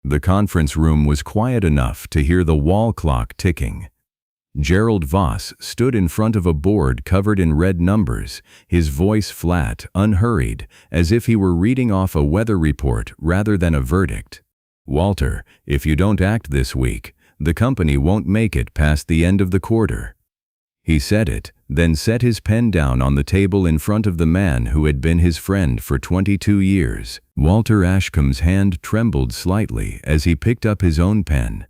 The conference room was quiet enough to hear the wall clock ticking. Gerald Voss stood in front of a board covered in red numbers, his voice flat, unhurried, as if he were reading off a weather report rather than a verdict. "Walter, if you don't act this week, the company won't make it past the end of the quarter." He said it, then set his pen down on the table in front of the man who had been his friend for 22 years. Walter Ashcombe's hand trembled slightly as he picked up his own pen.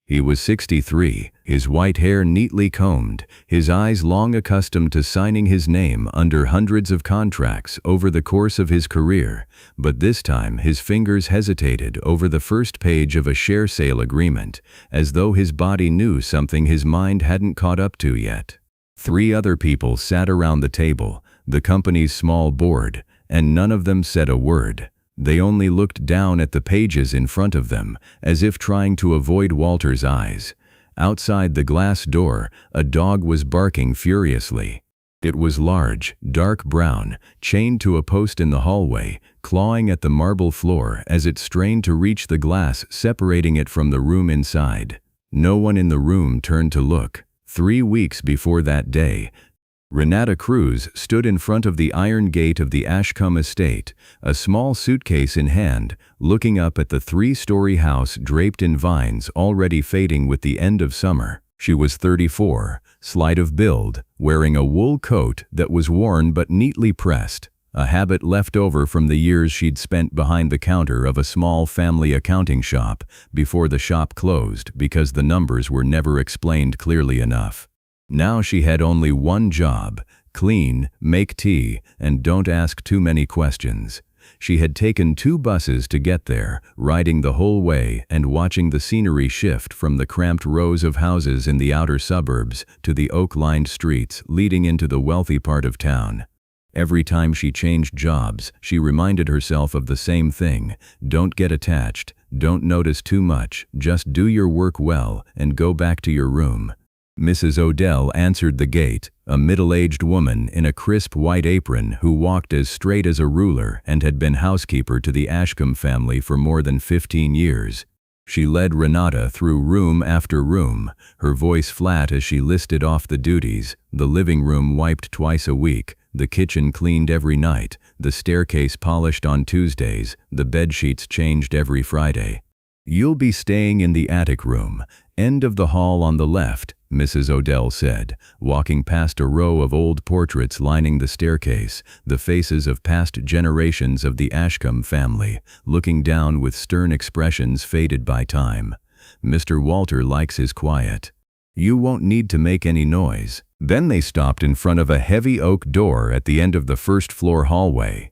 He was 63, his white hair neatly combed, his eyes long accustomed to signing his name under hundreds of contracts over the course of his career, but this time his fingers hesitated over the first page of a share sale agreement, as though his body knew something his mind hadn't caught up to yet. 3 other people sat around the table, the company's small board, and none of them said a word. They only looked down at the pages in front of them, as if trying to avoid Walter's eyes. Outside the glass door, a dog was barking furiously. It was large, dark brown, chained to a post in the hallway, clawing at the marble floor as it strained to reach the glass separating it from the room inside. No one in the room turned to look. 3 weeks before that day, Renata Cruz stood in front of the iron gate of the Ashcombe estate, a small suitcase in hand, looking up at the 3-story house draped in vines already fading with the end of summer. She was 34, slight of build, wearing a wool coat that was worn but neatly pressed, a habit left over from the years she'd spent behind the counter of a small family accounting shop before the shop closed because the numbers were never explained clearly enough. Now she had only one job: clean, make tea, and don't ask too many questions. She had taken 2 buses to get there, riding the whole way and watching the scenery shift from the cramped rows of houses in the outer suburbs to the oak-lined streets leading into the wealthy part of town. Every time she changed jobs, she reminded herself of the same thing: don't get attached, don't notice too much, just do your work well and go back to your room. Mrs. Odell answered the gate, a middle-aged woman in a crisp white apron who walked as straight as a ruler and had been housekeeper to the Ashcombe family for more than 15 years. She led Renata through room after room, her voice flat as she listed off the duties: the living room wiped twice a week, the kitchen cleaned every night, the staircase polished on Tuesdays, the bedsheets changed every Friday. "You'll be staying in the attic room, end of the hall on the left," Mrs. Odell said, walking past a row of old portraits lining the staircase, the faces of past generations of the Ashcombe family, looking down with stern expressions faded by time. "Mr. Walter likes his quiet. You won't need to make any noise." Then they stopped in front of a heavy oak door at the end of the first-floor hallway.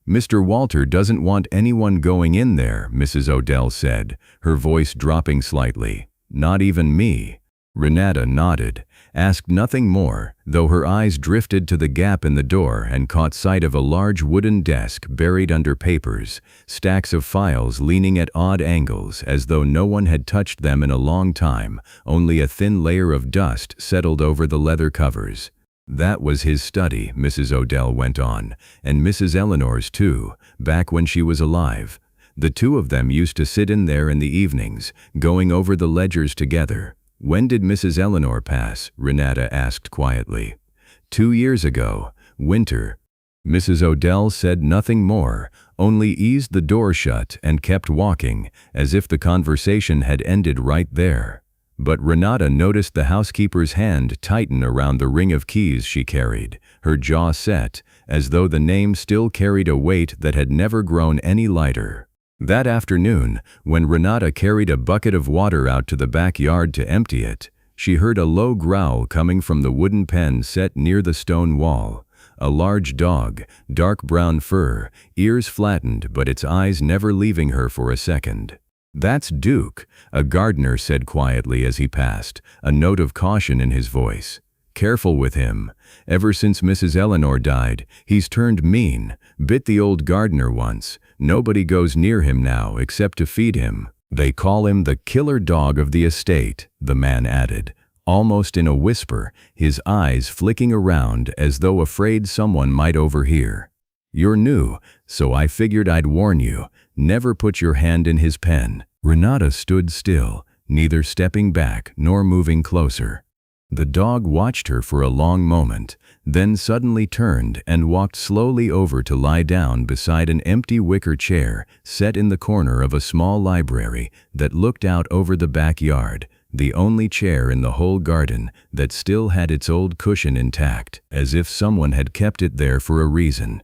"Mr. Walter doesn't want anyone going in there," Mrs. Odell said, her voice dropping slightly. "Not even me." Renata nodded, asked nothing more, though her eyes drifted to the gap in the door and caught sight of a large wooden desk buried under papers, stacks of files leaning at odd angles as though no one had touched them in a long time, only a thin layer of dust settled over the leather covers. "That was his study," Mrs. Odell went on, "and Mrs. Eleanor's too, back when she was alive. The 2 of them used to sit in there in the evenings, going over the ledgers together." "When did Mrs. Eleanor pass?" Renata asked quietly. 2 years ago, winter." Mrs. Odell said nothing more, only eased the door shut and kept walking, as if the conversation had ended right there. But Renata noticed the housekeeper's hand tighten around the ring of keys she carried, her jaw set, as though the name still carried a weight that had never grown any lighter. That afternoon, when Renata carried a bucket of water out to the backyard to empty it, she heard a low growl coming from the wooden pen set near the stone wall. A large dog, dark brown fur, ears flattened but its eyes never leaving her for a second. "That's Duke," a gardener said quietly as he passed, a note of caution in his voice. "Careful with him. Ever since Mrs. Eleanor died, he's turned mean. Bit the old gardener once. Nobody goes near him now except to feed him. They call him the killer dog of the estate," the man added, almost in a whisper, his eyes flicking around as though afraid someone might overhear. "You're new, so I figured I'd warn you. Never put your hand in his pen. Renata stood still, neither stepping back nor moving closer. The dog watched her for a long moment, then suddenly turned and walked slowly over to lie down beside an empty wicker chair set in the corner of a small library that looked out over the backyard, the only chair in the whole garden that still had its old cushion intact, as if someone had kept it there for a reason.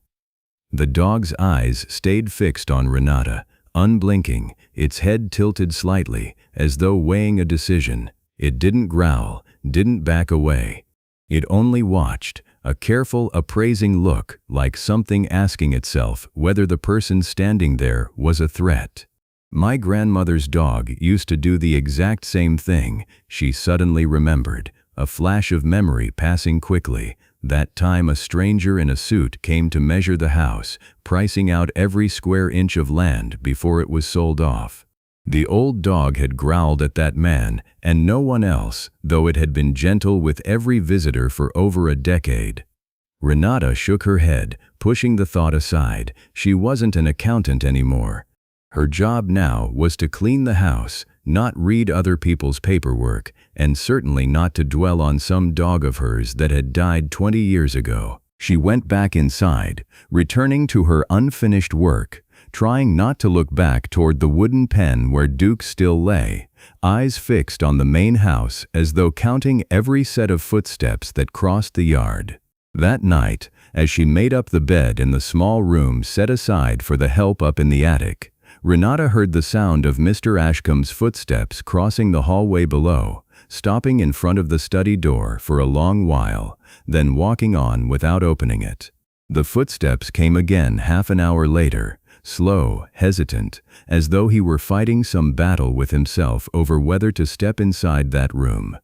The dog's eyes stayed fixed on Renata, unblinking, its head tilted slightly, as though weighing a decision. It didn't growl, didn't back away. It only watched, a careful, appraising look, like something asking itself whether the person standing there was a threat. My grandmother's dog used to do the exact same thing, she suddenly remembered, a flash of memory passing quickly. That time a stranger in a suit came to measure the house, pricing out every square inch of land before it was sold off. The old dog had growled at that man and no one else, though it had been gentle with every visitor for over a decade. Renata shook her head, pushing the thought aside. She wasn't an accountant anymore. Her job now was to clean the house, not read other people's paperwork, and certainly not to dwell on some dog of hers that had died 20 years ago. She went back inside, returning to her unfinished work, trying not to look back toward the wooden pen where Duke still lay, eyes fixed on the main house as though counting every set of footsteps that crossed the yard. That night, as she made up the bed in the small room set aside for the help up in the attic, Renata heard the sound of Mr. Ashcombe's footsteps crossing the hallway below, stopping in front of the study door for a long while, then walking on without opening it. The footsteps came again half an hour later, slow, hesitant, as though he were fighting some battle with himself over whether to step inside that room.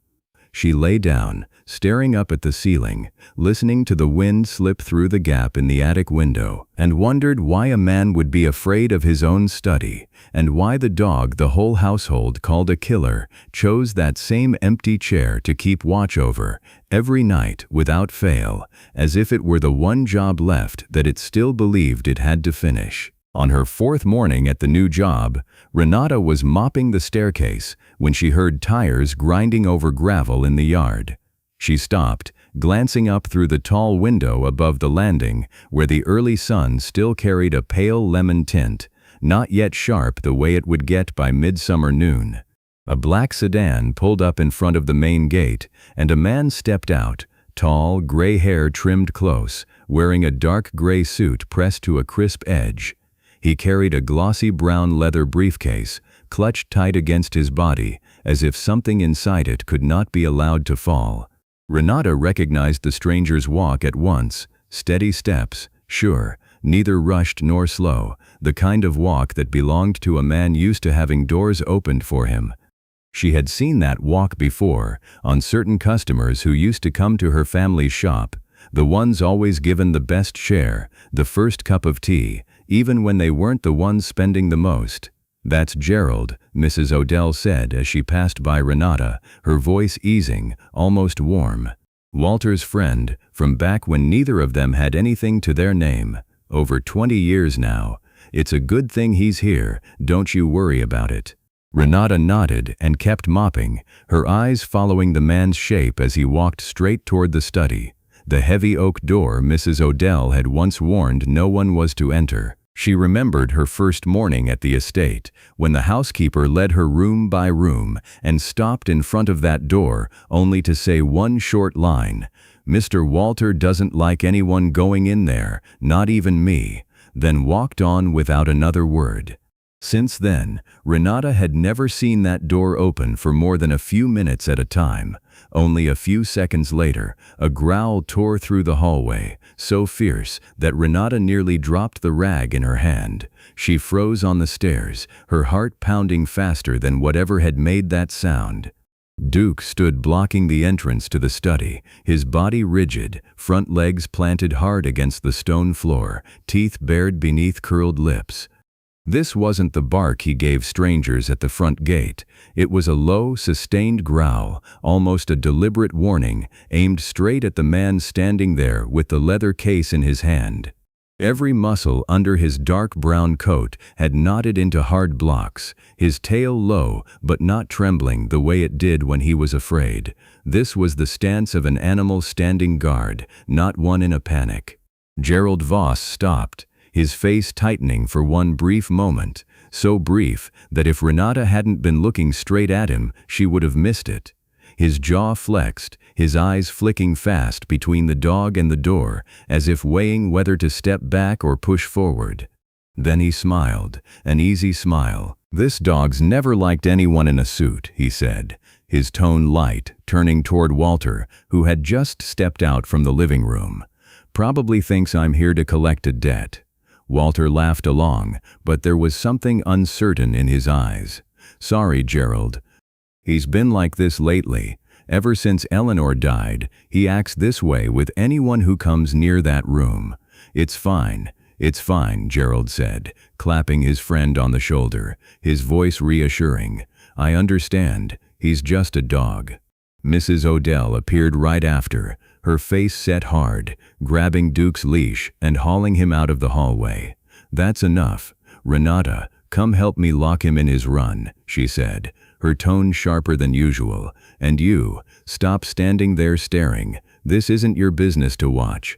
She lay down, staring up at the ceiling, listening to the wind slip through the gap in the attic window, and wondered why a man would be afraid of his own study, and why the dog the whole household called a killer chose that same empty chair to keep watch over, every night without fail, as if it were the one job left that it still believed it had to finish. On her fourth morning at the new job, Renata was mopping the staircase when she heard tires grinding over gravel in the yard. She stopped, glancing up through the tall window above the landing, where the early sun still carried a pale lemon tint, not yet sharp the way it would get by midsummer noon. A black sedan pulled up in front of the main gate, and a man stepped out, tall, gray hair trimmed close, wearing a dark gray suit pressed to a crisp edge. He carried a glossy brown leather briefcase, clutched tight against his body, as if something inside it could not be allowed to fall. Renata recognized the stranger's walk at once, steady steps, sure, neither rushed nor slow, the kind of walk that belonged to a man used to having doors opened for him. She had seen that walk before, on certain customers who used to come to her family's shop, the ones always given the best share, the first cup of tea, even when they weren't the ones spending the most. "That's Gerald," Mrs. Odell said as she passed by Renata, her voice easing, almost warm. "Walter's friend, from back when neither of them had anything to their name. Over 20 years now. It's a good thing he's here, don't you worry about it." Renata nodded and kept mopping, her eyes following the man's shape as he walked straight toward the study, the heavy oak door Mrs. Odell had once warned no one was to enter. She remembered her first morning at the estate, when the housekeeper led her room by room and stopped in front of that door only to say one short line, "Mr. Walter doesn't like anyone going in there, not even me," then walked on without another word. Since then, Renata had never seen that door open for more than a few minutes at a time. Only a few seconds later, a growl tore through the hallway, so fierce that Renata nearly dropped the rag in her hand. She froze on the stairs, her heart pounding faster than whatever had made that sound. Duke stood blocking the entrance to the study, his body rigid, front legs planted hard against the stone floor, teeth bared beneath curled lips. This wasn't the bark he gave strangers at the front gate. It was a low, sustained growl, almost a deliberate warning, aimed straight at the man standing there with the leather case in his hand. Every muscle under his dark brown coat had knotted into hard blocks, his tail low but not trembling the way it did when he was afraid. This was the stance of an animal standing guard, not one in a panic. Gerald Voss stopped, his face tightening for one brief moment, so brief that if Renata hadn't been looking straight at him, she would have missed it. His jaw flexed, his eyes flicking fast between the dog and the door, as if weighing whether to step back or push forward. Then he smiled, an easy smile. "This dog's never liked anyone in a suit," he said, his tone light, turning toward Walter, who had just stepped out from the living room. "Probably thinks I'm here to collect a debt." Walter laughed along, but there was something uncertain in his eyes. "Sorry, Gerald. He's been like this lately. Ever since Eleanor died, he acts this way with anyone who comes near that room." It's fine, Gerald said, clapping his friend on the shoulder, his voice reassuring. "I understand. He's just a dog." Mrs. Odell appeared right after, her face set hard, grabbing Duke's leash and hauling him out of the hallway. "That's enough. Renata, come help me lock him in his run," she said, her tone sharper than usual. "And you, stop standing there staring. This isn't your business to watch."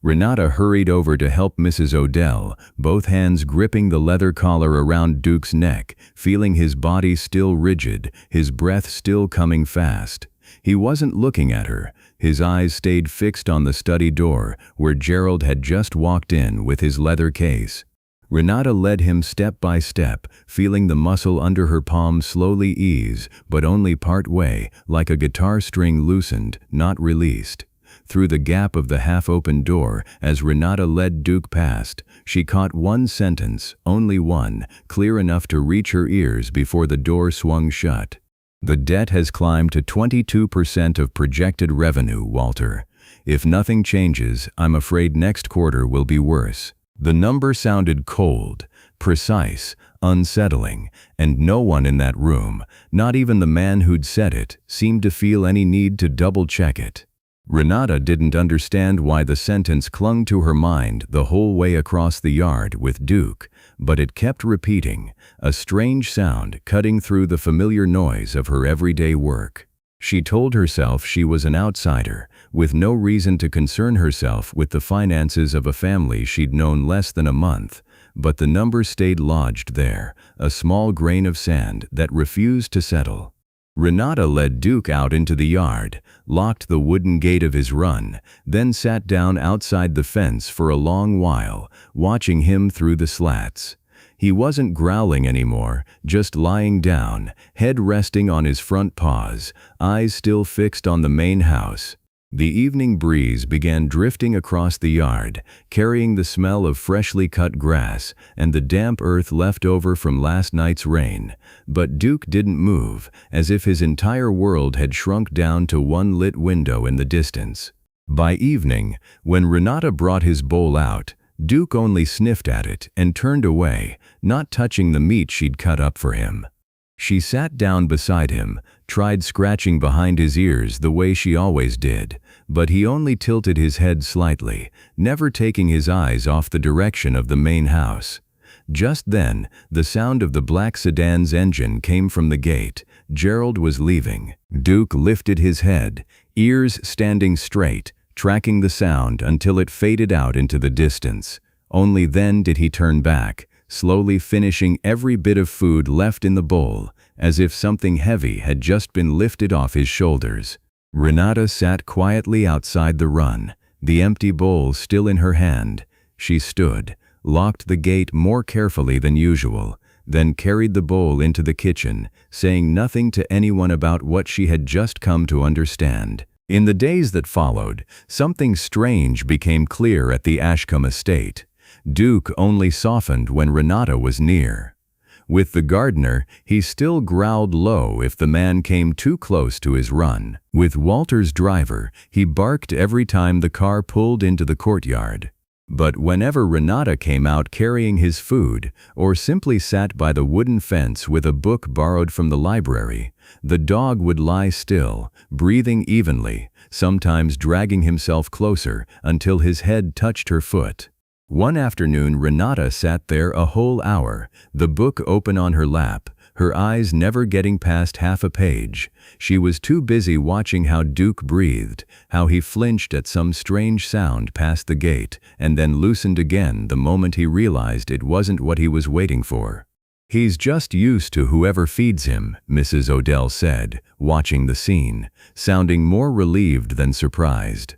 Renata hurried over to help Mrs. Odell, both hands gripping the leather collar around Duke's neck, feeling his body still rigid, his breath still coming fast. He wasn't looking at her. His eyes stayed fixed on the study door, where Gerald had just walked in with his leather case. Renata led him step by step, feeling the muscle under her palm slowly ease, but only part way, like a guitar string loosened, not released. Through the gap of the half-open door, as Renata led Duke past, she caught one sentence, only one, clear enough to reach her ears before the door swung shut. "The debt has climbed to 22% of projected revenue, Walter. If nothing changes, I'm afraid next quarter will be worse." The number sounded cold, precise, unsettling, and no one in that room, not even the man who'd said it, seemed to feel any need to double-check it. Renata didn't understand why the sentence clung to her mind the whole way across the yard with Duke, but it kept repeating, a strange sound cutting through the familiar noise of her everyday work. She told herself she was an outsider, with no reason to concern herself with the finances of a family she'd known less than a month, but the number stayed lodged there, a small grain of sand that refused to settle. Renata led Duke out into the yard, locked the wooden gate of his run, then sat down outside the fence for a long while, watching him through the slats. He wasn't growling anymore, just lying down, head resting on his front paws, eyes still fixed on the main house. The evening breeze began drifting across the yard, carrying the smell of freshly cut grass and the damp earth left over from last night's rain. But Duke didn't move, as if his entire world had shrunk down to one lit window in the distance. By evening, when Renata brought his bowl out, Duke only sniffed at it and turned away, not touching the meat she'd cut up for him. She sat down beside him, tried scratching behind his ears the way she always did, but he only tilted his head slightly, never taking his eyes off the direction of the main house. Just then, the sound of the black sedan's engine came from the gate. Gerald was leaving. Duke lifted his head, ears standing straight, tracking the sound until it faded out into the distance. Only then did he turn back, slowly finishing every bit of food left in the bowl, as if something heavy had just been lifted off his shoulders. Renata sat quietly outside the run, the empty bowl still in her hand. She stood, locked the gate more carefully than usual, then carried the bowl into the kitchen, saying nothing to anyone about what she had just come to understand. In the days that followed, something strange became clear at the Ashcombe estate. Duke only softened when Renata was near. With the gardener, he still growled low if the man came too close to his run. With Walter's driver, he barked every time the car pulled into the courtyard. But whenever Renata came out carrying his food, or simply sat by the wooden fence with a book borrowed from the library, the dog would lie still, breathing evenly, sometimes dragging himself closer until his head touched her foot. One afternoon, Renata sat there a whole hour, the book open on her lap, her eyes never getting past half a page. She was too busy watching how Duke breathed, how he flinched at some strange sound past the gate, and then loosened again the moment he realized it wasn't what he was waiting for. "He's just used to whoever feeds him," Mrs. Odell said, watching the scene, sounding more relieved than surprised.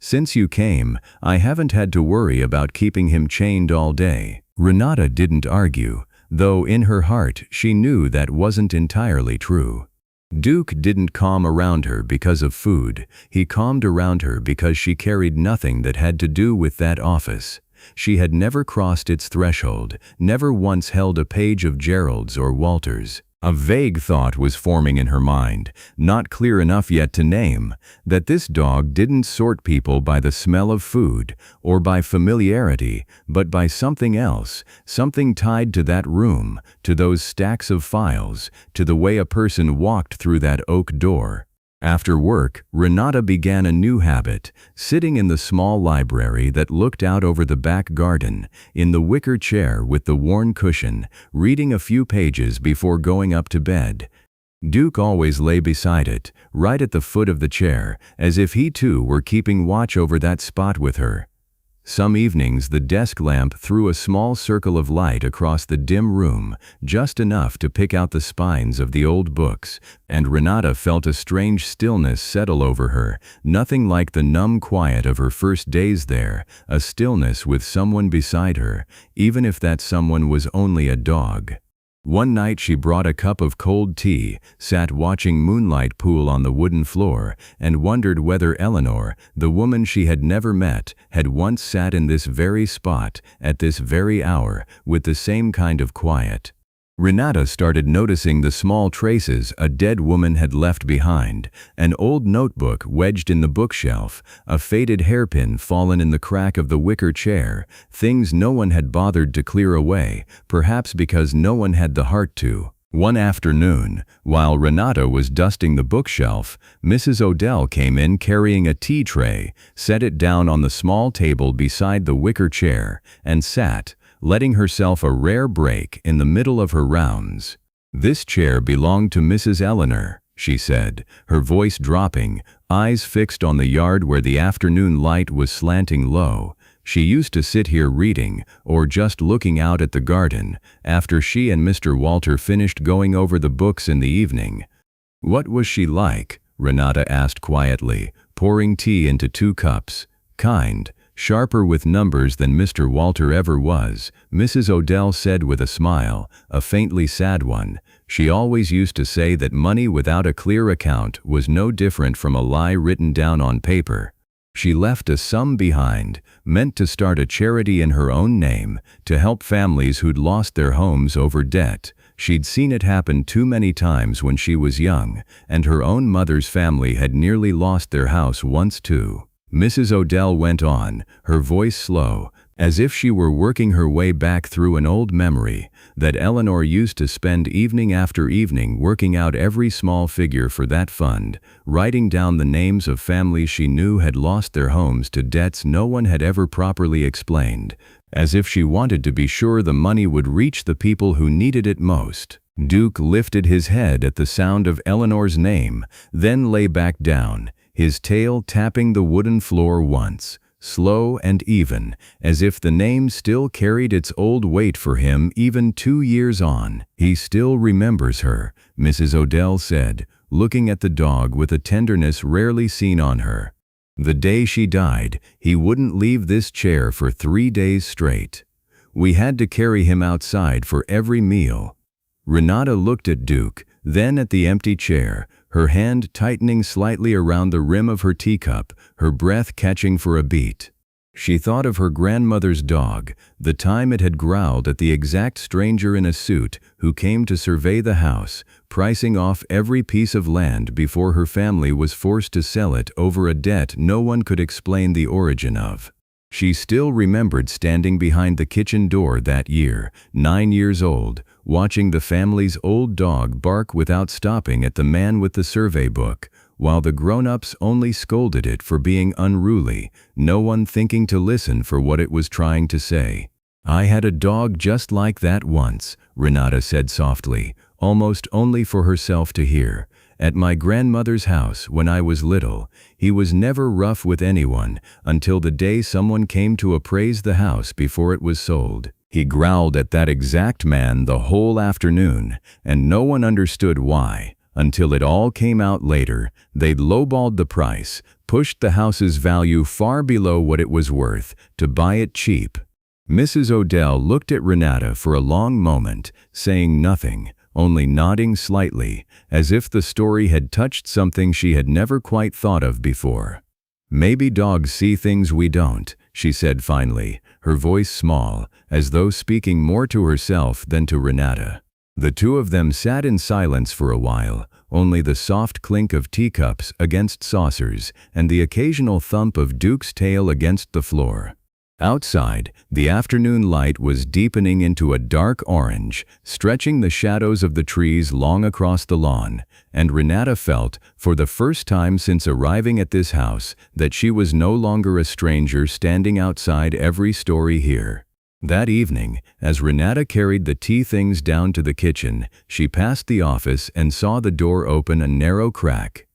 "Since you came, I haven't had to worry about keeping him chained all day." Renata didn't argue, though in her heart she knew that wasn't entirely true. Duke didn't calm around her because of food, he calmed around her because she carried nothing that had to do with that office. She had never crossed its threshold, never once held a page of Gerald's or Walter's. A vague thought was forming in her mind, not clear enough yet to name, that this dog didn't sort people by the smell of food, or by familiarity, but by something else, something tied to that room, to those stacks of files, to the way a person walked through that oak door. After work, Renata began a new habit, sitting in the small library that looked out over the back garden, in the wicker chair with the worn cushion, reading a few pages before going up to bed. Duke always lay beside it, right at the foot of the chair, as if he too were keeping watch over that spot with her. Some evenings the desk lamp threw a small circle of light across the dim room, just enough to pick out the spines of the old books, and Renata felt a strange stillness settle over her, nothing like the numb quiet of her first days there, a stillness with someone beside her, even if that someone was only a dog. One night she brought a cup of cold tea, sat watching moonlight pool on the wooden floor, and wondered whether Eleanor, the woman she had never met, had once sat in this very spot, at this very hour, with the same kind of quiet. Renata started noticing the small traces a dead woman had left behind, an old notebook wedged in the bookshelf, a faded hairpin fallen in the crack of the wicker chair, things no one had bothered to clear away, perhaps because no one had the heart to. One afternoon, while Renata was dusting the bookshelf, Mrs. Odell came in carrying a tea tray, set it down on the small table beside the wicker chair, and sat, letting herself a rare break in the middle of her rounds. "This chair belonged to Mrs. Eleanor," she said, her voice dropping, eyes fixed on the yard where the afternoon light was slanting low. "She used to sit here reading, or just looking out at the garden, after she and Mr. Walter finished going over the books in the evening." "What was she like?" Renata asked quietly, pouring tea into 2 cups. "Kind. Sharper with numbers than Mr. Walter ever was," Mrs. Odell said with a smile, a faintly sad one. "She always used to say that money without a clear account was no different from a lie written down on paper. She left a sum behind, meant to start a charity in her own name, to help families who'd lost their homes over debt. She'd seen it happen too many times when she was young, and her own mother's family had nearly lost their house once too." Mrs. Odell went on, her voice slow, as if she were working her way back through an old memory, that Eleanor used to spend evening after evening working out every small figure for that fund, writing down the names of families she knew had lost their homes to debts no one had ever properly explained, as if she wanted to be sure the money would reach the people who needed it most. Duke lifted his head at the sound of Eleanor's name, then lay back down, his tail tapping the wooden floor once, slow and even, as if the name still carried its old weight for him even 2 years on. "He still remembers her," Mrs. Odell said, looking at the dog with a tenderness rarely seen on her. "The day she died, he wouldn't leave this chair for 3 days straight. We had to carry him outside for every meal." Renata looked at Duke, then at the empty chair, her hand tightening slightly around the rim of her teacup, her breath catching for a beat. She thought of her grandmother's dog, the time it had growled at the exact stranger in a suit who came to survey the house, pricing off every piece of land before her family was forced to sell it over a debt no one could explain the origin of. She still remembered standing behind the kitchen door that year, 9 years old, watching the family's old dog bark without stopping at the man with the survey book, while the grown-ups only scolded it for being unruly, no one thinking to listen for what it was trying to say. "I had a dog just like that once," Renata said softly, almost only for herself to hear. "At my grandmother's house when I was little. He was never rough with anyone until the day someone came to appraise the house before it was sold. He growled at that exact man the whole afternoon, and no one understood why, until it all came out later. They'd lowballed the price, pushed the house's value far below what it was worth, to buy it cheap." Mrs. Odell looked at Renata for a long moment, saying nothing, only nodding slightly, as if the story had touched something she had never quite thought of before. "Maybe dogs see things we don't," she said finally, her voice small, as though speaking more to herself than to Renata. The two of them sat in silence for a while, only the soft clink of teacups against saucers and the occasional thump of Duke's tail against the floor. Outside, the afternoon light was deepening into a dark orange, stretching the shadows of the trees long across the lawn, and Renata felt, for the first time since arriving at this house, that she was no longer a stranger standing outside every story here. That evening, as Renata carried the tea things down to the kitchen, she passed the office and saw the door open a narrow crack.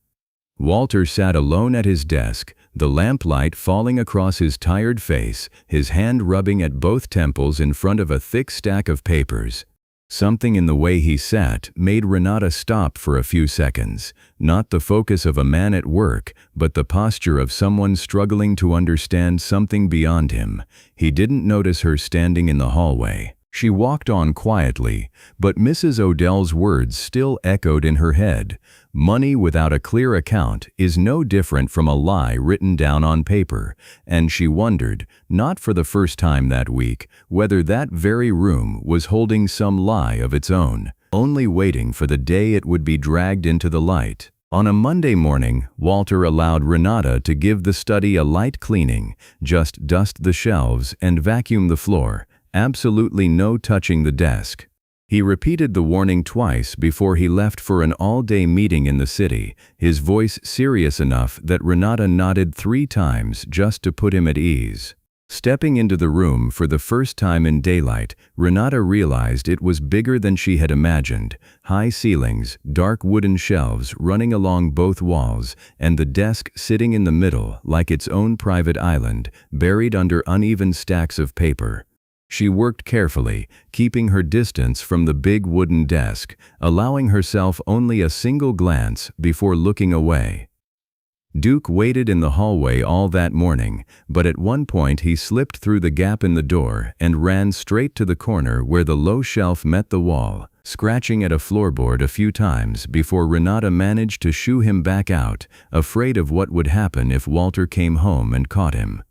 Walter sat alone at his desk, the lamplight falling across his tired face, his hand rubbing at both temples in front of a thick stack of papers. Something in the way he sat made Renata stop for a few seconds, not the focus of a man at work, but the posture of someone struggling to understand something beyond him. He didn't notice her standing in the hallway. She walked on quietly, but Mrs. Odell's words still echoed in her head. Money without a clear account is no different from a lie written down on paper, and she wondered, not for the first time that week, whether that very room was holding some lie of its own, only waiting for the day it would be dragged into the light. On a Monday morning, Walter allowed Renata to give the study a light cleaning, just dust the shelves and vacuum the floor. Absolutely no touching the desk. He repeated the warning twice before he left for an all-day meeting in the city, his voice serious enough that Renata nodded 3 times just to put him at ease. Stepping into the room for the first time in daylight, Renata realized it was bigger than she had imagined. High ceilings, dark wooden shelves running along both walls, and the desk sitting in the middle like its own private island, buried under uneven stacks of paper. She worked carefully, keeping her distance from the big wooden desk, allowing herself only a single glance before looking away. Duke waited in the hallway all that morning, but at one point he slipped through the gap in the door and ran straight to the corner where the low shelf met the wall, scratching at a floorboard a few times before Renata managed to shoo him back out, afraid of what would happen if Walter came home and caught him.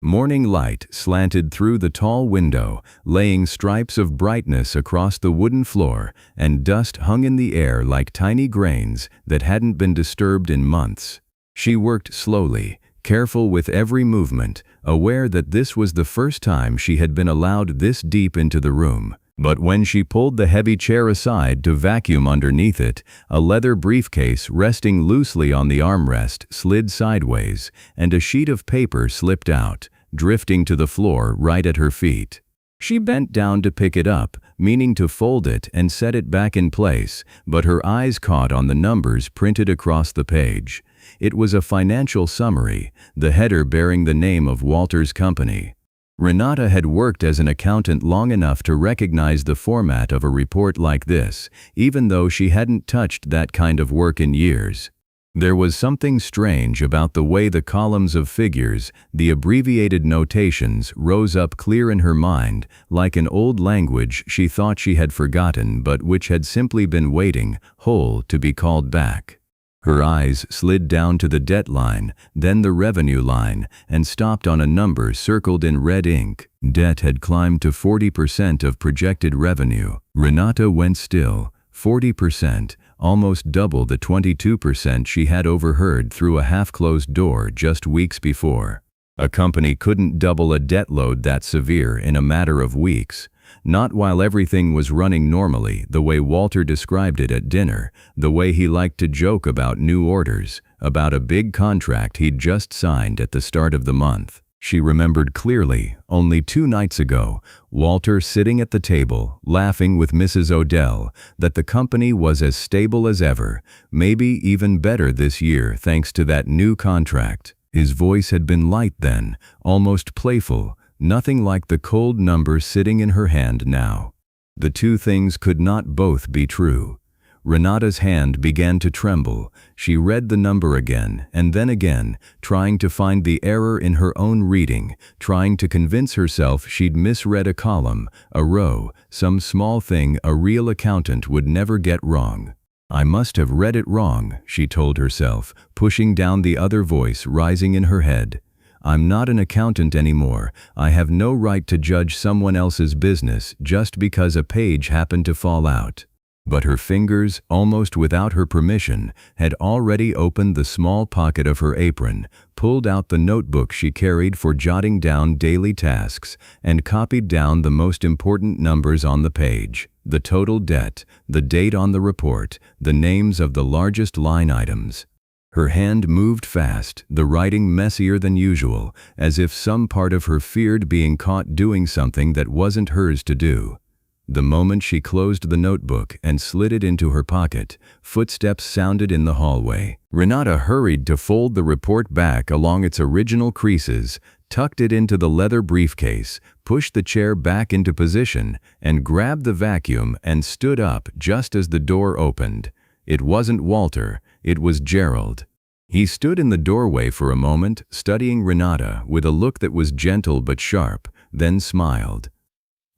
Morning light slanted through the tall window, laying stripes of brightness across the wooden floor, and dust hung in the air like tiny grains that hadn't been disturbed in months. She worked slowly, careful with every movement, aware that this was the first time she had been allowed this deep into the room. But when she pulled the heavy chair aside to vacuum underneath it, a leather briefcase resting loosely on the armrest slid sideways, and a sheet of paper slipped out, drifting to the floor right at her feet. She bent down to pick it up, meaning to fold it and set it back in place, but her eyes caught on the numbers printed across the page. It was a financial summary, the header bearing the name of Walter's company. Renata had worked as an accountant long enough to recognize the format of a report like this, even though she hadn't touched that kind of work in years. There was something strange about the way the columns of figures, the abbreviated notations, rose up clear in her mind, like an old language she thought she had forgotten but which had simply been waiting, whole, to be called back. Her eyes slid down to the debt line, then the revenue line, and stopped on a number circled in red ink. Debt had climbed to 40% of projected revenue. Renata went still. 40%, almost double the 22% she had overheard through a half-closed door just weeks before. A company couldn't double a debt load that severe in a matter of weeks. Not while everything was running normally, the way Walter described it at dinner, the way he liked to joke about new orders, about a big contract he'd just signed at the start of the month. She remembered clearly, only 2 nights ago, Walter sitting at the table, laughing with Mrs. Odell, that the company was as stable as ever, maybe even better this year thanks to that new contract. His voice had been light then, almost playful, nothing like the cold number sitting in her hand now. The two things could not both be true. Renata's hand began to tremble. She read the number again, and then again, trying to find the error in her own reading, trying to convince herself she'd misread a column, a row, some small thing a real accountant would never get wrong. I must have read it wrong, she told herself, pushing down the other voice rising in her head. I'm not an accountant anymore. I have no right to judge someone else's business just because a page happened to fall out. But her fingers, almost without her permission, had already opened the small pocket of her apron, pulled out the notebook she carried for jotting down daily tasks, and copied down the most important numbers on the page: the total debt, the date on the report, the names of the largest line items. Her hand moved fast, the writing messier than usual, as if some part of her feared being caught doing something that wasn't hers to do. The moment she closed the notebook and slid it into her pocket, footsteps sounded in the hallway. Renata hurried to fold the report back along its original creases, tucked it into the leather briefcase, pushed the chair back into position, and grabbed the vacuum and stood up just as the door opened. It wasn't Walter, it was Gerald. He stood in the doorway for a moment, studying Renata with a look that was gentle but sharp, then smiled.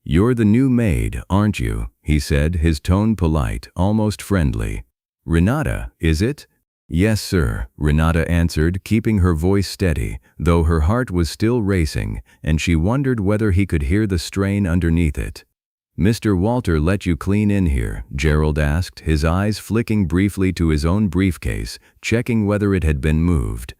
"You're the new maid, aren't you?" he said, his tone polite, almost friendly. "Renata, is it?" "Yes, sir," Renata answered, keeping her voice steady, though her heart was still racing, and she wondered whether he could hear the strain underneath it. "Mr. Walter let you clean in here?" Gerald asked, his eyes flicking briefly to his own briefcase, checking whether it had been moved.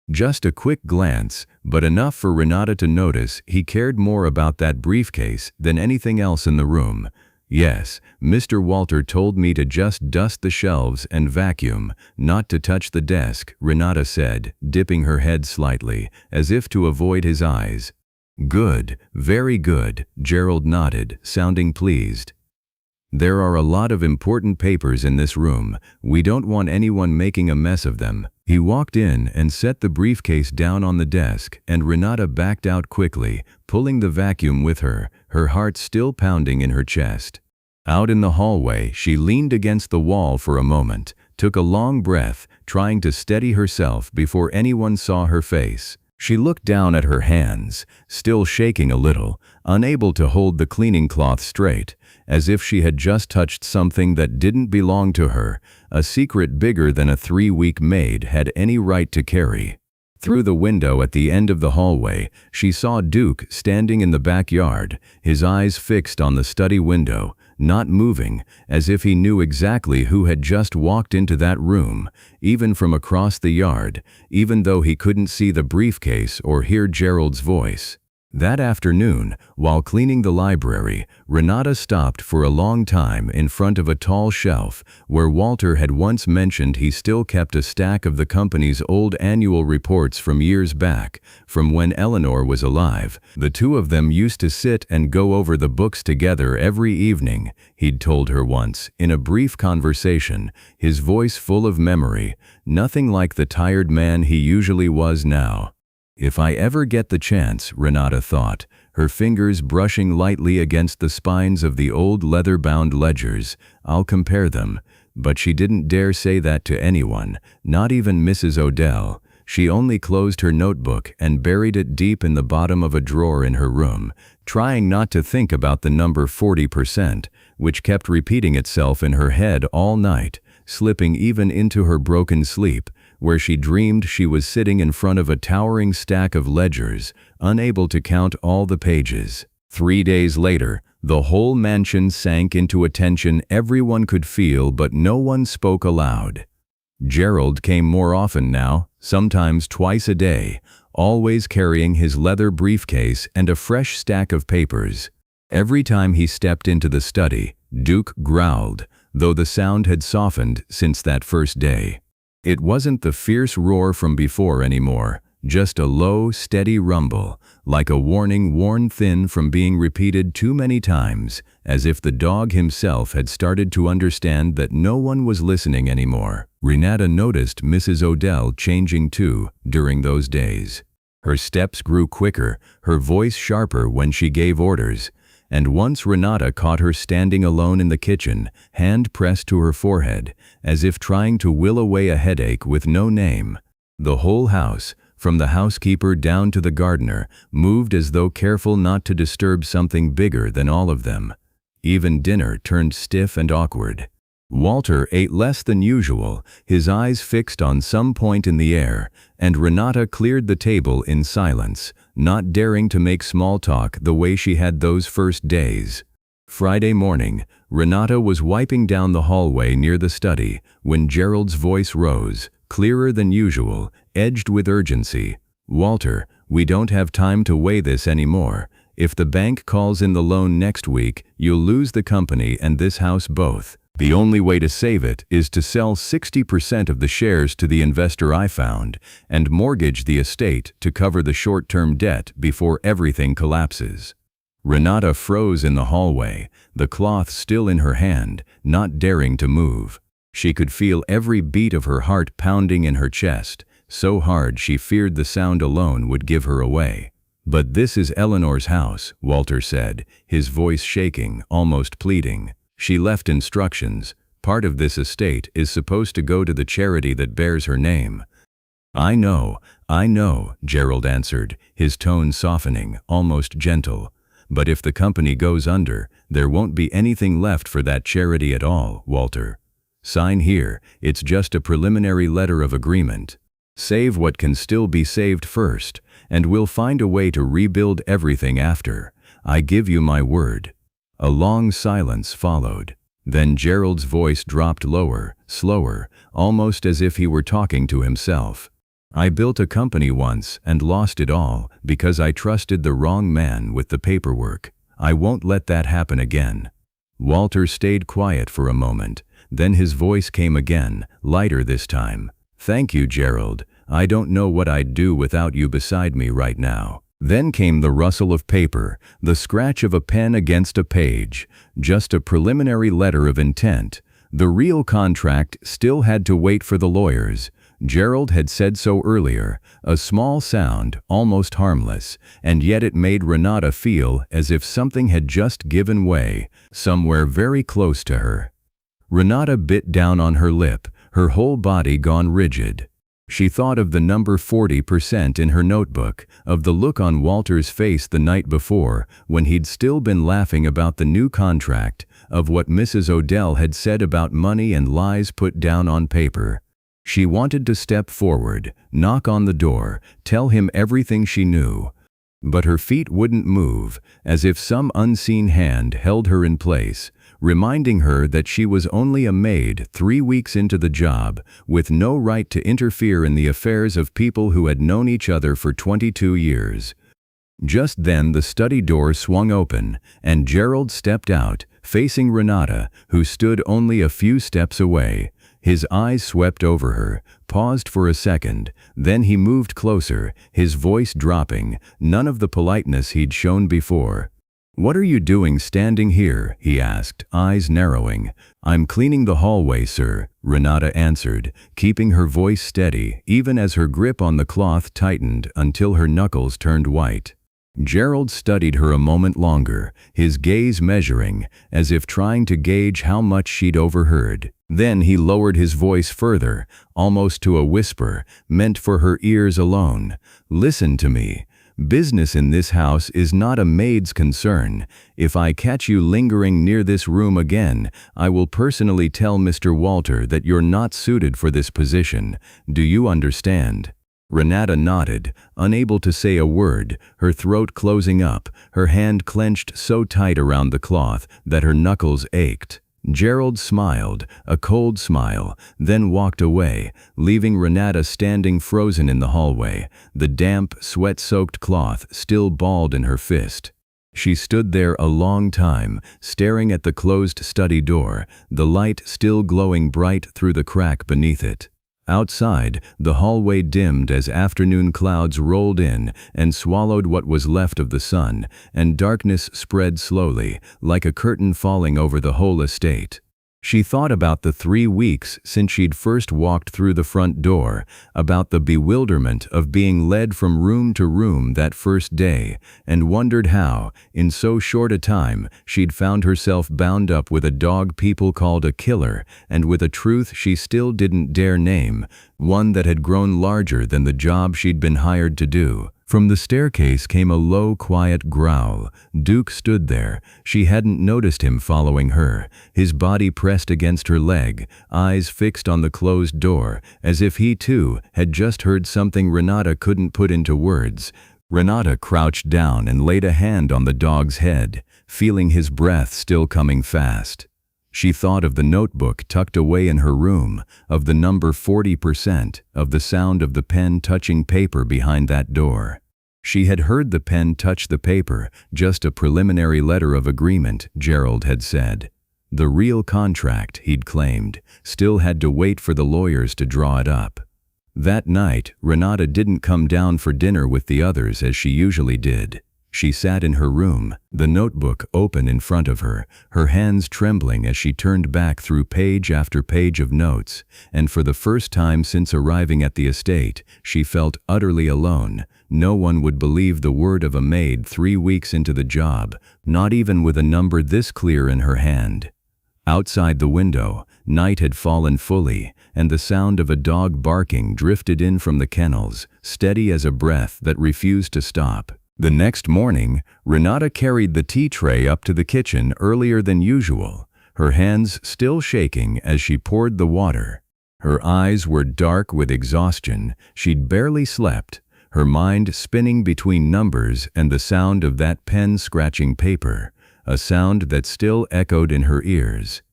Just a quick glance, but enough for Renata to notice he cared more about that briefcase than anything else in the room. "Yes, Mr. Walter told me to just dust the shelves and vacuum, not to touch the desk," Renata said, dipping her head slightly, as if to avoid his eyes. "Good, very good," Gerald nodded, sounding pleased. "There are a lot of important papers in this room. We don't want anyone making a mess of them." He walked in and set the briefcase down on the desk, and Renata backed out quickly, pulling the vacuum with her, her heart still pounding in her chest. Out in the hallway, she leaned against the wall for a moment, took a long breath, trying to steady herself before anyone saw her face. She looked down at her hands, still shaking a little, unable to hold the cleaning cloth straight, as if she had just touched something that didn't belong to her, a secret bigger than a 3-week maid had any right to carry. Through the window at the end of the hallway, she saw Duke standing in the backyard, his eyes fixed on the study window, not moving, as if he knew exactly who had just walked into that room, even from across the yard, even though he couldn't see the briefcase or hear Gerald's voice. That afternoon, while cleaning the library, Renata stopped for a long time in front of a tall shelf where Walter had once mentioned he still kept a stack of the company's old annual reports from years back, from when Eleanor was alive. The two of them used to sit and go over the books together every evening, he'd told her once, in a brief conversation, his voice full of memory, nothing like the tired man he usually was now. If I ever get the chance, Renata thought, her fingers brushing lightly against the spines of the old leather-bound ledgers, I'll compare them. But she didn't dare say that to anyone, not even Mrs. Odell. She only closed her notebook and buried it deep in the bottom of a drawer in her room, trying not to think about the number 40%, which kept repeating itself in her head all night, slipping even into her broken sleep, where she dreamed she was sitting in front of a towering stack of ledgers, unable to count all the pages. 3 days later, the whole mansion sank into a tension everyone could feel but no one spoke aloud. Gerald came more often now, sometimes twice a day, always carrying his leather briefcase and a fresh stack of papers. Every time he stepped into the study, Duke growled, though the sound had softened since that first day. It wasn't the fierce roar from before anymore, just a low, steady rumble, like a warning worn thin from being repeated too many times, as if the dog himself had started to understand that no one was listening anymore. Renata noticed Mrs. Odell changing too during those days. Her steps grew quicker, her voice sharper when she gave orders, and once Renata caught her standing alone in the kitchen, hand pressed to her forehead, as if trying to will away a headache with no name. The whole house, from the housekeeper down to the gardener, moved as though careful not to disturb something bigger than all of them. Even dinner turned stiff and awkward. Walter ate less than usual, his eyes fixed on some point in the air, and Renata cleared the table in silence, not daring to make small talk the way she had those first days. Friday morning, Renata was wiping down the hallway near the study when Gerald's voice rose, clearer than usual, edged with urgency. "Walter, we don't have time to weigh this anymore. If the bank calls in the loan next week, you'll lose the company and this house both. The only way to save it is to sell 60% of the shares to the investor I found and mortgage the estate to cover the short-term debt before everything collapses." Renata froze in the hallway, the cloth still in her hand, not daring to move. She could feel every beat of her heart pounding in her chest, so hard she feared the sound alone would give her away. "But this is Eleanor's house," Walter said, his voice shaking, almost pleading. "She left instructions. Part of this estate is supposed to go to the charity that bears her name." I know," Gerald answered, his tone softening, almost gentle. "But if the company goes under, there won't be anything left for that charity at all, Walter. Sign here, it's just a preliminary letter of agreement. Save what can still be saved first, and we'll find a way to rebuild everything after. I give you my word." A long silence followed. Then Gerald's voice dropped lower, slower, almost as if he were talking to himself. "I built a company once and lost it all because I trusted the wrong man with the paperwork. I won't let that happen again." Walter stayed quiet for a moment. Then his voice came again, lighter this time. "Thank you, Gerald. I don't know what I'd do without you beside me right now." Then came the rustle of paper, the scratch of a pen against a page, just a preliminary letter of intent. The real contract still had to wait for the lawyers. Gerald had said so earlier, a small sound, almost harmless, and yet it made Renata feel as if something had just given way, somewhere very close to her. Renata bit down on her lip, her whole body gone rigid. She thought of the number 40% in her notebook, of the look on Walter's face the night before, when he'd still been laughing about the new contract, of what Mrs. Odell had said about money and lies put down on paper. She wanted to step forward, knock on the door, tell him everything she knew. But her feet wouldn't move, as if some unseen hand held her in place, reminding her that she was only a maid 3 weeks into the job, with no right to interfere in the affairs of people who had known each other for 22 years. Just then the study door swung open, and Gerald stepped out, facing Renata, who stood only a few steps away. His eyes swept over her, paused for a second, then he moved closer, his voice dropping, none of the politeness he'd shown before. "What are you doing standing here?" he asked, eyes narrowing. "I'm cleaning the hallway, sir," Renata answered, keeping her voice steady, even as her grip on the cloth tightened until her knuckles turned white. Gerald studied her a moment longer, his gaze measuring, as if trying to gauge how much she'd overheard. Then he lowered his voice further, almost to a whisper, meant for her ears alone. "Listen to me. Business in this house is not a maid's concern. If I catch you lingering near this room again, I will personally tell Mr. Walter that you're not suited for this position. Do you understand?" Renata nodded, unable to say a word, her throat closing up, her hand clenched so tight around the cloth that her knuckles ached. Gerald smiled, a cold smile, then walked away, leaving Renata standing frozen in the hallway, the damp, sweat-soaked cloth still balled in her fist. She stood there a long time, staring at the closed study door, the light still glowing bright through the crack beneath it. Outside, the hallway dimmed as afternoon clouds rolled in and swallowed what was left of the sun, and darkness spread slowly, like a curtain falling over the whole estate. She thought about the 3 weeks since she'd first walked through the front door, about the bewilderment of being led from room to room that first day, and wondered how, in so short a time, she'd found herself bound up with a dog people called a killer, and with a truth she still didn't dare name, one that had grown larger than the job she'd been hired to do. From the staircase came a low, quiet growl. Duke stood there. She hadn't noticed him following her, his body pressed against her leg, eyes fixed on the closed door, as if he too had just heard something Renata couldn't put into words. Renata crouched down and laid a hand on the dog's head, feeling his breath still coming fast. She thought of the notebook tucked away in her room, of the number 40%, of the sound of the pen touching paper behind that door. She had heard the pen touch the paper, just a preliminary letter of agreement, Gerald had said. The real contract, he'd claimed, still had to wait for the lawyers to draw it up. That night, Renata didn't come down for dinner with the others as she usually did. She sat in her room, the notebook open in front of her, her hands trembling as she turned back through page after page of notes, and for the first time since arriving at the estate, she felt utterly alone. No one would believe the word of a maid 3 weeks into the job, not even with a number this clear in her hand. Outside the window, night had fallen fully, and the sound of a dog barking drifted in from the kennels, steady as a breath that refused to stop. The next morning, Renata carried the tea tray up to the kitchen earlier than usual, her hands still shaking as she poured the water. Her eyes were dark with exhaustion. She'd barely slept, her mind spinning between numbers and the sound of that pen scratching paper, a sound that still echoed in her ears.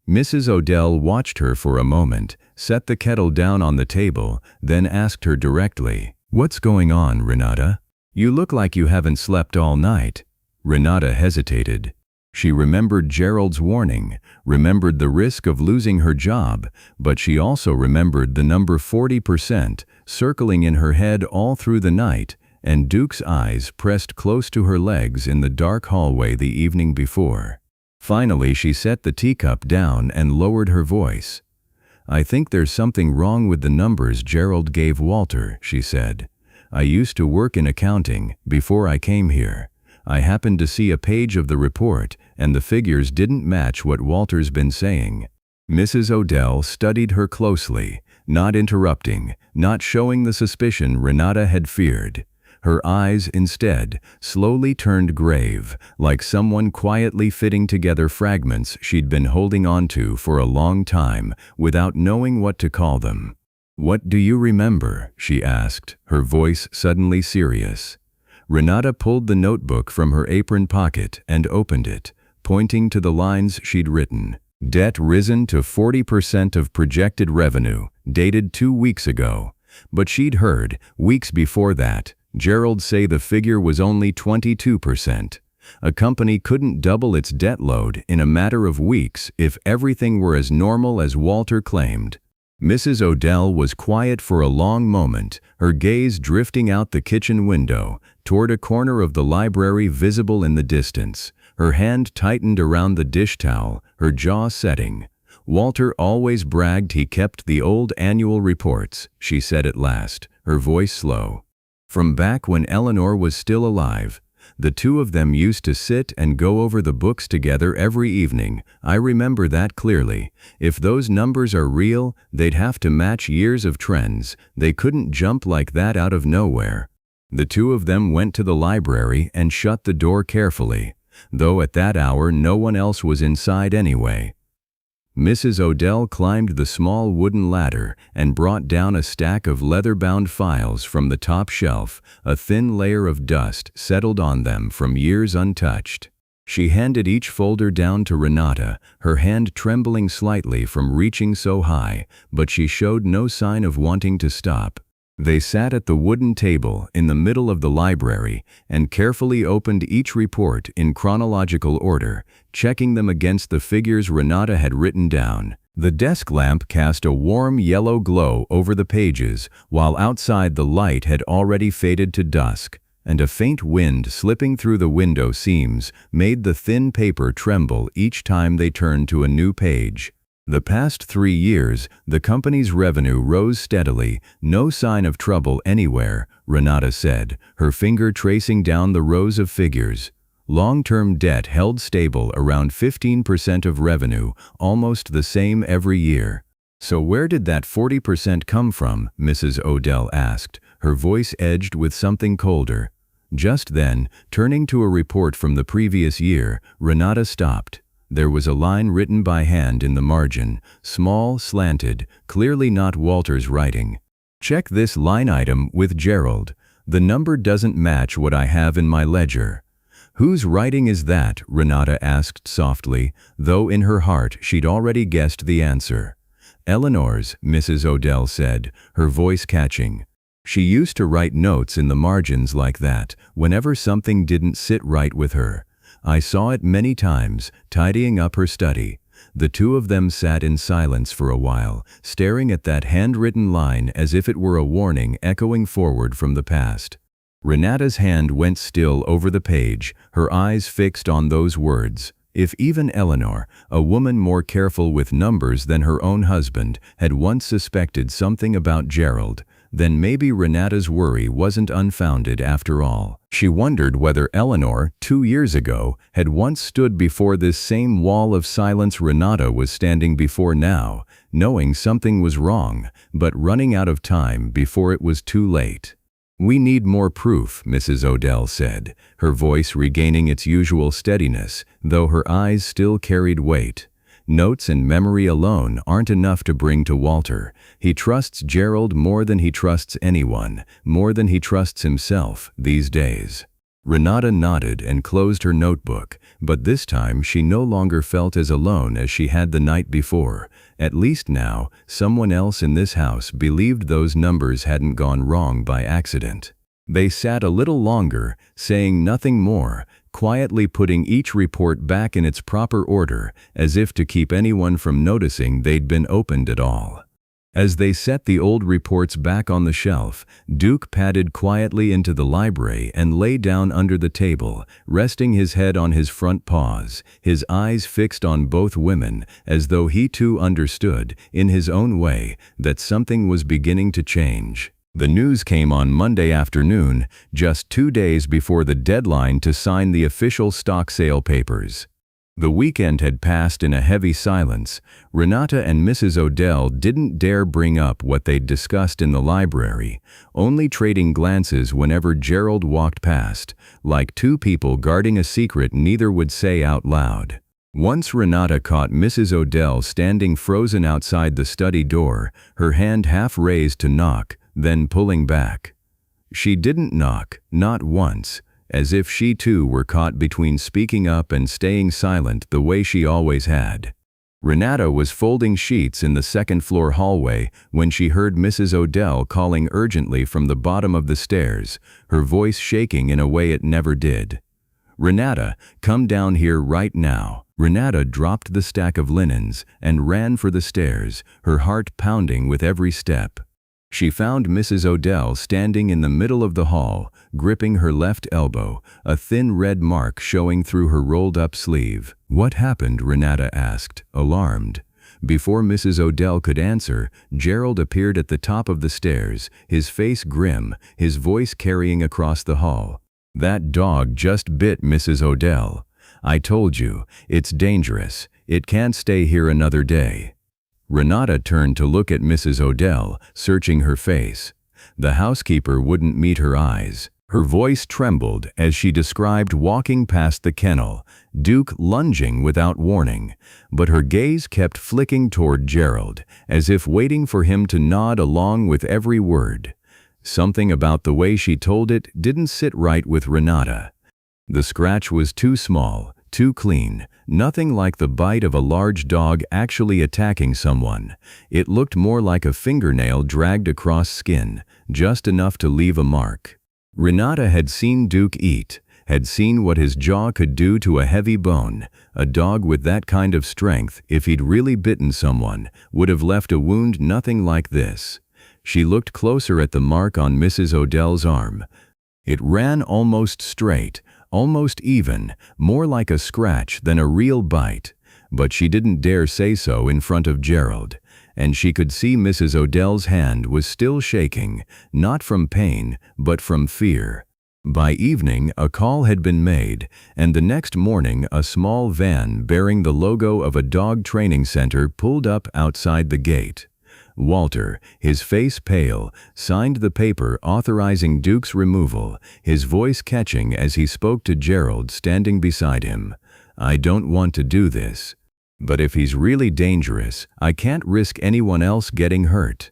Mrs. Odell watched her for a moment, set the kettle down on the table, then asked her directly, "What's going on, Renata? You look like you haven't slept all night." Renata hesitated. She remembered Gerald's warning, remembered the risk of losing her job, but she also remembered the number 40% circling in her head all through the night, and Duke's eyes pressed close to her legs in the dark hallway the evening before. Finally, she set the teacup down and lowered her voice. "I think there's something wrong with the numbers Gerald gave Walter," she said. "I used to work in accounting before I came here. I happened to see a page of the report, and the figures didn't match what Walter's been saying." Mrs. Odell studied her closely, not interrupting, not showing the suspicion Renata had feared. Her eyes, instead, slowly turned grave, like someone quietly fitting together fragments she'd been holding on to for a long time without knowing what to call them. "What do you remember?" she asked, her voice suddenly serious. Renata pulled the notebook from her apron pocket and opened it, pointing to the lines she'd written. "Debt risen to 40% of projected revenue, dated 2 weeks ago." But she'd heard, weeks before that, Gerald say the figure was only 22%. A company couldn't double its debt load in a matter of weeks if everything were as normal as Walter claimed. Mrs. Odell was quiet for a long moment, her gaze drifting out the kitchen window, toward a corner of the library visible in the distance. Her hand tightened around the dish towel, her jaw setting. "Walter always bragged he kept the old annual reports," she said at last, her voice slow. "From back when Eleanor was still alive. The two of them used to sit and go over the books together every evening. I remember that clearly. If those numbers are real, they'd have to match years of trends. They couldn't jump like that out of nowhere." The two of them went to the library and shut the door carefully, though at that hour no one else was inside anyway. Mrs. Odell climbed the small wooden ladder and brought down a stack of leather-bound files from the top shelf. A thin layer of dust settled on them from years untouched. She handed each folder down to Renata, her hand trembling slightly from reaching so high, but she showed no sign of wanting to stop. They sat at the wooden table in the middle of the library and carefully opened each report in chronological order, checking them against the figures Renata had written down. The desk lamp cast a warm yellow glow over the pages, while outside the light had already faded to dusk, and a faint wind slipping through the window seams made the thin paper tremble each time they turned to a new page. The past 3 years, the company's revenue rose steadily, no sign of trouble anywhere, Renata said, her finger tracing down the rows of figures. Long-term debt held stable around 15% of revenue, almost the same every year. So where did that 40% come from? Mrs. Odell asked, her voice edged with something colder. Just then, turning to a report from the previous year, Renata stopped. There was a line written by hand in the margin, small, slanted, clearly not Walter's writing. Check this line item with Gerald. The number doesn't match what I have in my ledger. Whose writing is that? Renata asked softly, though in her heart she'd already guessed the answer. Eleanor's, Mrs. Odell said, her voice catching. She used to write notes in the margins like that, whenever something didn't sit right with her. I saw it many times, tidying up her study. The two of them sat in silence for a while, staring at that handwritten line as if it were a warning echoing forward from the past. Renata's hand went still over the page, her eyes fixed on those words. If even Eleanor, a woman more careful with numbers than her own husband, had once suspected something about Gerald, then maybe Renata's worry wasn't unfounded after all. She wondered whether Eleanor, 2 years ago, had once stood before this same wall of silence Renata was standing before now, knowing something was wrong, but running out of time before it was too late. We need more proof, Mrs. Odell said, her voice regaining its usual steadiness, though her eyes still carried weight. Notes and memory alone aren't enough to bring to Walter. He trusts Gerald more than he trusts anyone, more than he trusts himself these days. Renata nodded and closed her notebook, but this time she no longer felt as alone as she had the night before. At least now, someone else in this house believed those numbers hadn't gone wrong by accident. They sat a little longer, saying nothing more, quietly putting each report back in its proper order, as if to keep anyone from noticing they'd been opened at all. As they set the old reports back on the shelf, Duke padded quietly into the library and lay down under the table, resting his head on his front paws, his eyes fixed on both women, as though he too understood, in his own way, that something was beginning to change. The news came on Monday afternoon, just 2 days before the deadline to sign the official stock sale papers. The weekend had passed in a heavy silence. Renata and Mrs. Odell didn't dare bring up what they'd discussed in the library, only trading glances whenever Gerald walked past, like two people guarding a secret neither would say out loud. Once Renata caught Mrs. Odell standing frozen outside the study door, her hand half raised to knock, then pulling back. She didn't knock, not once, as if she too were caught between speaking up and staying silent the way she always had. Renata was folding sheets in the second-floor hallway when she heard Mrs. Odell calling urgently from the bottom of the stairs, her voice shaking in a way it never did. "Renata, come down here right now." Renata dropped the stack of linens and ran for the stairs, her heart pounding with every step. She found Mrs. Odell standing in the middle of the hall, gripping her left elbow, a thin red mark showing through her rolled-up sleeve. "What happened?" Renata asked, alarmed. Before Mrs. Odell could answer, Gerald appeared at the top of the stairs, his face grim, his voice carrying across the hall. "That dog just bit Mrs. Odell. I told you, it's dangerous. It can't stay here another day." Renata turned to look at Mrs. Odell, searching her face. The housekeeper wouldn't meet her eyes. Her voice trembled as she described walking past the kennel, Duke lunging without warning, but her gaze kept flicking toward Gerald, as if waiting for him to nod along with every word. Something about the way she told it didn't sit right with Renata. The scratch was too small, too clean, Nothing like the bite of a large dog actually attacking someone. It looked more like a fingernail dragged across skin, just enough to leave a mark. Renata had seen Duke eat, had seen what his jaw could do to a heavy bone. A dog with that kind of strength, if he'd really bitten someone, would have left a wound nothing like this. She looked closer at the mark on Mrs. Odell's arm. It ran almost straight, almost even, more like a scratch than a real bite. But she didn't dare say so in front of Gerald. And she could see Mrs. Odell's hand was still shaking, not from pain, but from fear. By evening, a call had been made, and the next morning a small van bearing the logo of a dog training center pulled up outside the gate. Walter, his face pale, signed the paper authorizing Duke's removal, his voice catching as he spoke to Gerald standing beside him. "I don't want to do this. But if he's really dangerous, I can't risk anyone else getting hurt."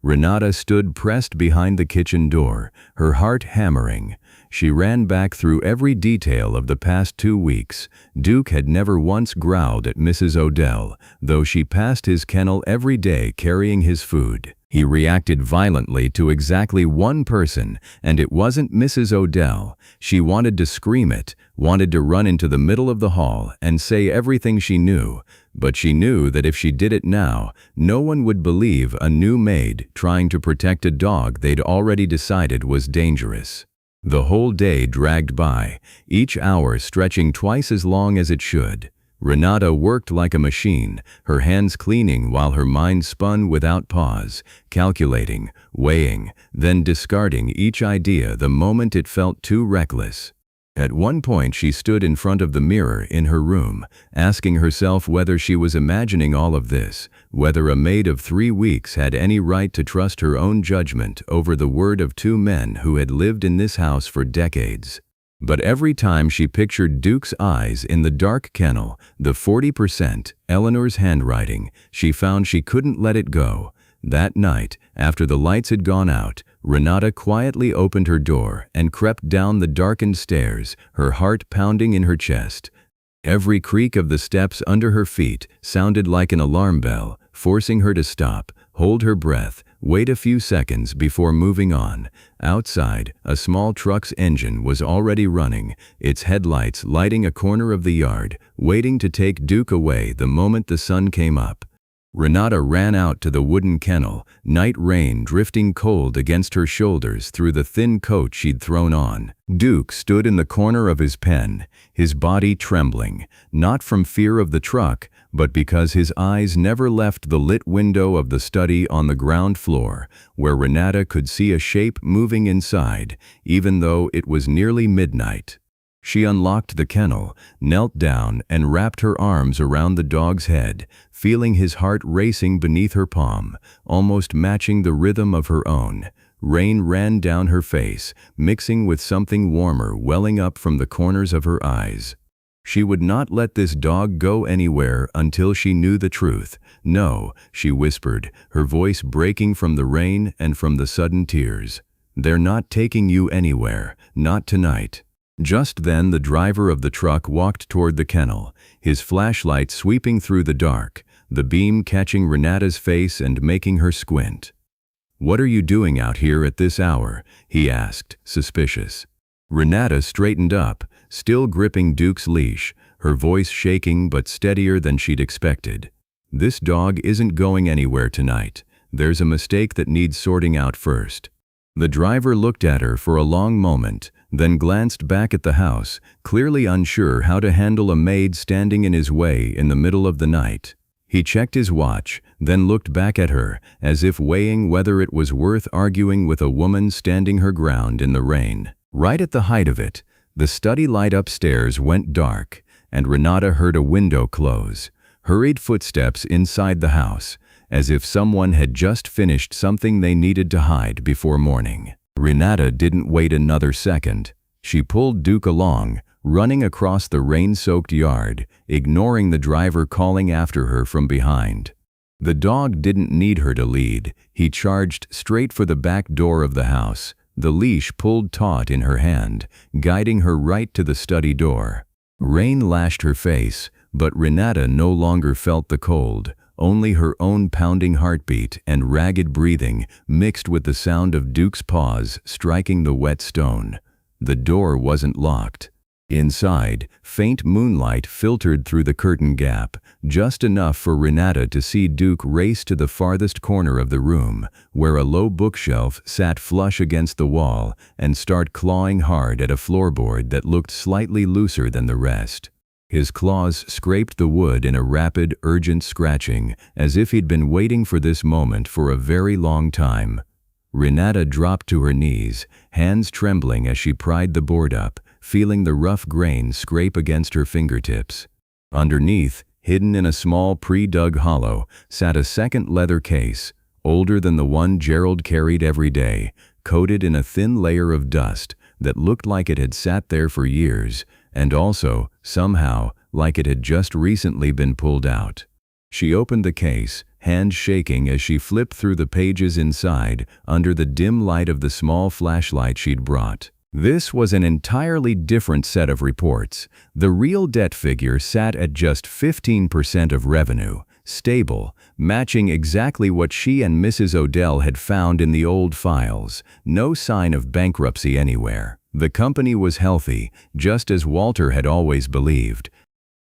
Renata stood pressed behind the kitchen door, her heart hammering. She ran back through every detail of the past 2 weeks. Duke had never once growled at Mrs. Odell, though she passed his kennel every day carrying his food. He reacted violently to exactly one person, and it wasn't Mrs. Odell. She wanted to scream it, wanted to run into the middle of the hall and say everything she knew, but she knew that if she did it now, no one would believe a new maid trying to protect a dog they'd already decided was dangerous. The whole day dragged by, each hour stretching twice as long as it should. Renata worked like a machine, her hands cleaning while her mind spun without pause, calculating, weighing, then discarding each idea the moment it felt too reckless. At one point she stood in front of the mirror in her room, asking herself whether she was imagining all of this, whether a maid of 3 weeks had any right to trust her own judgment over the word of 2 men who had lived in this house for decades. But every time she pictured Duke's eyes in the dark kennel, the 40%, Eleanor's handwriting, she found she couldn't let it go. That night, after the lights had gone out, Renata quietly opened her door and crept down the darkened stairs, her heart pounding in her chest. Every creak of the steps under her feet sounded like an alarm bell, forcing her to stop, hold her breath, wait a few seconds before moving on. Outside, a small truck's engine was already running, its headlights lighting a corner of the yard, waiting to take Duke away the moment the sun came up. Renata ran out to the wooden kennel, night rain drifting cold against her shoulders through the thin coat she'd thrown on. Duke stood in the corner of his pen, his body trembling, not from fear of the truck, but because his eyes never left the lit window of the study on the ground floor, where Renata could see a shape moving inside, even though it was nearly midnight. She unlocked the kennel, knelt down, and wrapped her arms around the dog's head, feeling his heart racing beneath her palm, almost matching the rhythm of her own. Rain ran down her face, mixing with something warmer welling up from the corners of her eyes. She would not let this dog go anywhere until she knew the truth. "No," she whispered, her voice breaking from the rain and from the sudden tears. "They're not taking you anywhere, not tonight." Just then the driver of the truck walked toward the kennel, his flashlight sweeping through the dark, the beam catching Renata's face and making her squint. "What are you doing out here at this hour?" he asked, suspicious. Renata straightened up, still gripping Duke's leash, her voice shaking but steadier than she'd expected. "This dog isn't going anywhere tonight. There's a mistake that needs sorting out first." The driver looked at her for a long moment, then glanced back at the house, clearly unsure how to handle a maid standing in his way in the middle of the night. He checked his watch, then looked back at her, as if weighing whether it was worth arguing with a woman standing her ground in the rain. Right at the height of it, the study light upstairs went dark, and Renata heard a window close, hurried footsteps inside the house, as if someone had just finished something they needed to hide before morning. Renata didn't wait another second. She pulled Duke along, running across the rain-soaked yard, ignoring the driver calling after her from behind. The dog didn't need her to lead. He charged straight for the back door of the house, the leash pulled taut in her hand, guiding her right to the study door. Rain lashed her face, But Renata no longer felt the cold, only her own pounding heartbeat and ragged breathing mixed with the sound of Duke's paws striking the wet stone. The door wasn't locked. Inside, faint moonlight filtered through the curtain gap, just enough for Renata to see Duke race to the farthest corner of the room, where a low bookshelf sat flush against the wall, and start clawing hard at a floorboard that looked slightly looser than the rest. His claws scraped the wood in a rapid, urgent scratching, as if he'd been waiting for this moment for a very long time. Renata dropped to her knees, hands trembling as she pried the board up, feeling the rough grain scrape against her fingertips. Underneath, hidden in a small pre-dug hollow, sat a second leather case, older than the one Gerald carried every day, coated in a thin layer of dust that looked like it had sat there for years, and also, somehow, like it had just recently been pulled out. She opened the case, hands shaking as she flipped through the pages inside under the dim light of the small flashlight she'd brought. This was an entirely different set of reports. The real debt figure sat at just 15% of revenue, stable, matching exactly what she and Mrs. Odell had found in the old files. No sign of bankruptcy anywhere. The company was healthy, just as Walter had always believed.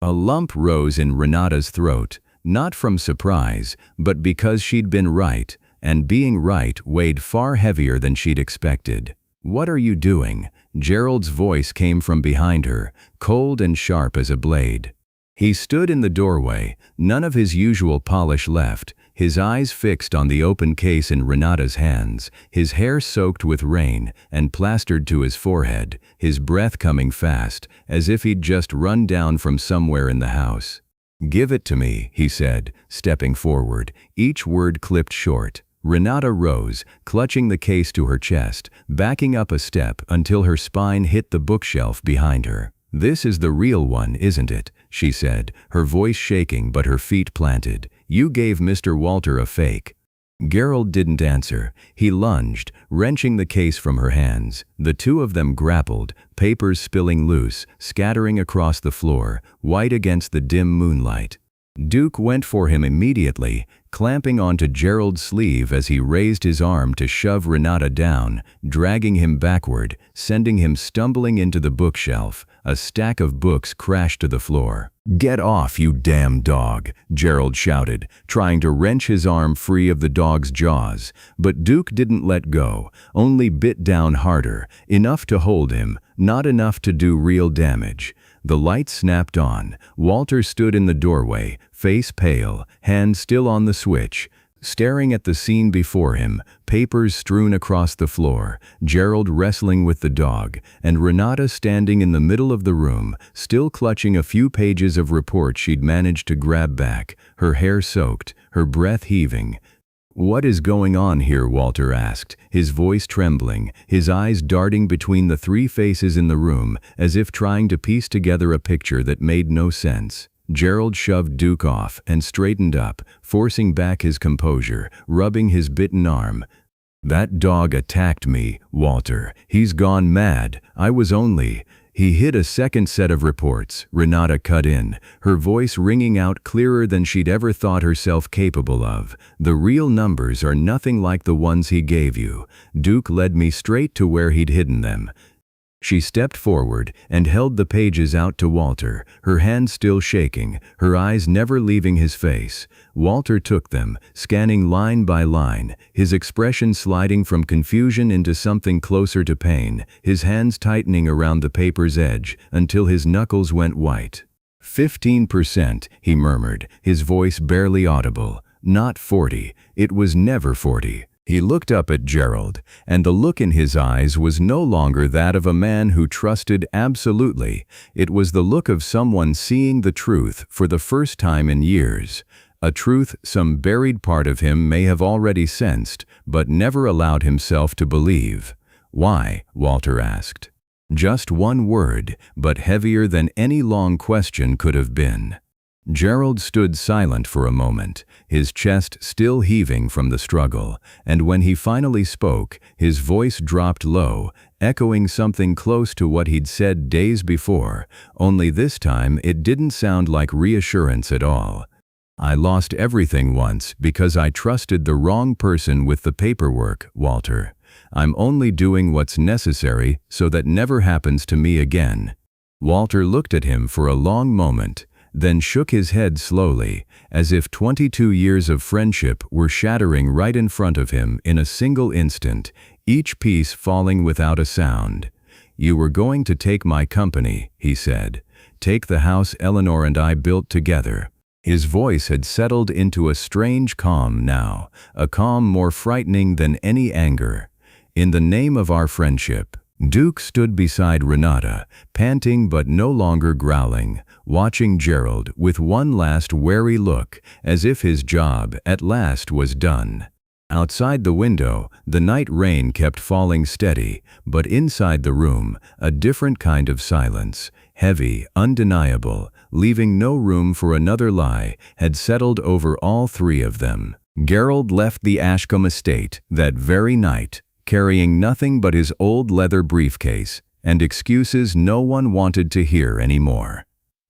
A lump rose in Renata's throat, not from surprise, but because she'd been right, and being right weighed far heavier than she'd expected. "What are you doing?" Gerald's voice came from behind her, cold and sharp as a blade. He stood in the doorway, none of his usual polish left, his eyes fixed on the open case in Renata's hands, his hair soaked with rain and plastered to his forehead, his breath coming fast, as if he'd just run down from somewhere in the house. "Give it to me," he said, stepping forward, each word clipped short. Renata rose, clutching the case to her chest, backing up a step until her spine hit the bookshelf behind her. "This is the real one, isn't it?" she said, her voice shaking but her feet planted. "You gave Mr. Walter a fake." Gerald didn't answer. He lunged, wrenching the case from her hands. The two of them grappled, papers spilling loose, scattering across the floor, white against the dim moonlight. Duke went for him immediately, clamping onto Gerald's sleeve as he raised his arm to shove Renata down, dragging him backward, sending him stumbling into the bookshelf. A stack of books crashed to the floor. "Get off, you damn dog," Gerald shouted, trying to wrench his arm free of the dog's jaws. But Duke didn't let go, only bit down harder, enough to hold him, not enough to do real damage. The light snapped on. Walter stood in the doorway, face pale, hand still on the switch, staring at the scene before him, papers strewn across the floor, Gerald wrestling with the dog, and Renata standing in the middle of the room, still clutching a few pages of reports she'd managed to grab back, her hair soaked, her breath heaving. "What is going on here?" Walter asked, his voice trembling, his eyes darting between the three faces in the room, as if trying to piece together a picture that made no sense. Gerald shoved Duke off and straightened up, forcing back his composure, rubbing his bitten arm. "That dog attacked me, Walter. He's gone mad. I was only—" He hid a second set of reports. Renata cut in, her voice ringing out clearer than she'd ever thought herself capable of. "The real numbers are nothing like the ones he gave you. Duke led me straight to where he'd hidden them." She stepped forward and held the pages out to Walter, her hand still shaking, her eyes never leaving his face. Walter took them, scanning line by line, his expression sliding from confusion into something closer to pain, his hands tightening around the paper's edge until his knuckles went white. 15%, he murmured, his voice barely audible. Not 40. It was never 40. He looked up at Gerald, and the look in his eyes was no longer that of a man who trusted absolutely. It was the look of someone seeing the truth for the first time in years. A truth some buried part of him may have already sensed, but never allowed himself to believe. "Why?" Walter asked. Just one word, but heavier than any long question could have been. Gerald stood silent for a moment, his chest still heaving from the struggle, and when he finally spoke, his voice dropped low, echoing something close to what he'd said days before, only this time it didn't sound like reassurance at all. "I lost everything once because I trusted the wrong person with the paperwork, Walter. I'm only doing what's necessary so that never happens to me again." Walter looked at him for a long moment, then shook his head slowly, as if 22 years of friendship were shattering right in front of him in a single instant, each piece falling without a sound. "You were going to take my company," he said. "Take the house Eleanor and I built together." His voice had settled into a strange calm now, a calm more frightening than any anger. "In the name of our friendship." Duke stood beside Renata, panting but no longer growling, watching Gerald with one last wary look, as if his job at last was done. Outside the window, the night rain kept falling steady, but inside the room, a different kind of silence, heavy, undeniable, leaving no room for another lie, had settled over all three of them. Gerald left the Ashcombe estate that very night, carrying nothing but his old leather briefcase and excuses no one wanted to hear anymore.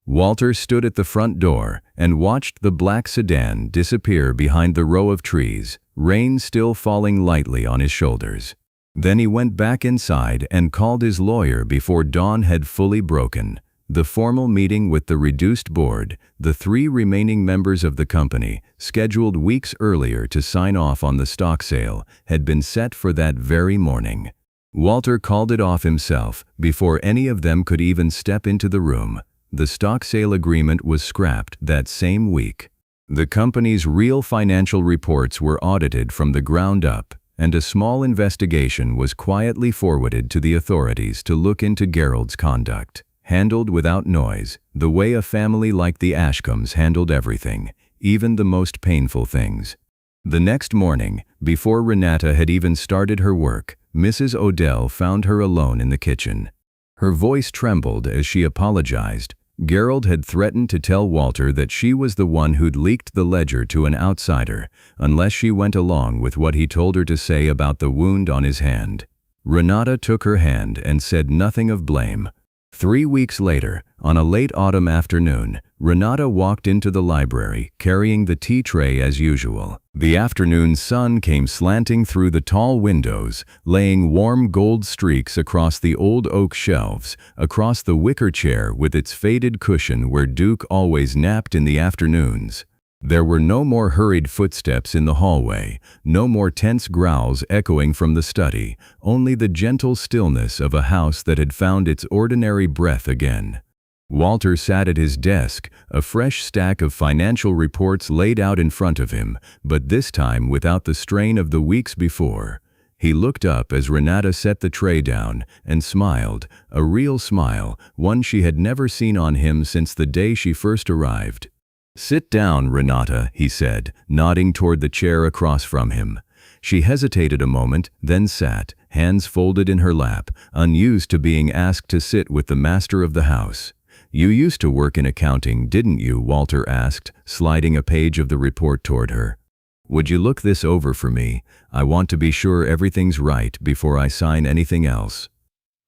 Walter stood at the front door and watched the black sedan disappear behind the row of trees, rain still falling lightly on his shoulders. Then he went back inside and called his lawyer before dawn had fully broken. The formal meeting with the reduced board, the three remaining members of the company, scheduled weeks earlier to sign off on the stock sale, had been set for that very morning. Walter called it off himself before any of them could even step into the room. The stock sale agreement was scrapped that same week. The company's real financial reports were audited from the ground up, and a small investigation was quietly forwarded to the authorities to look into Gerald's conduct. Handled without noise, the way a family like the Ashcombes handled everything, even the most painful things. The next morning, before Renata had even started her work, Mrs. Odell found her alone in the kitchen. Her voice trembled as she apologized. Gerald had threatened to tell Walter that she was the one who'd leaked the ledger to an outsider, unless she went along with what he told her to say about the wound on his hand. Renata took her hand and said nothing of blame. 3 weeks later, on a late autumn afternoon, Renata walked into the library, carrying the tea tray as usual. The afternoon sun came slanting through the tall windows, laying warm gold streaks across the old oak shelves, across the wicker chair with its faded cushion where Duke always napped in the afternoons. There were no more hurried footsteps in the hallway, no more tense growls echoing from the study, only the gentle stillness of a house that had found its ordinary breath again. Walter sat at his desk, a fresh stack of financial reports laid out in front of him, but this time without the strain of the weeks before. He looked up as Renata set the tray down and smiled, a real smile, one she had never seen on him since the day she first arrived. "Sit down, Renata," he said, nodding toward the chair across from him. She hesitated a moment, then sat, hands folded in her lap, unused to being asked to sit with the master of the house. "You used to work in accounting, didn't you?" Walter asked, sliding a page of the report toward her. "Would you look this over for me? I want to be sure everything's right before I sign anything else."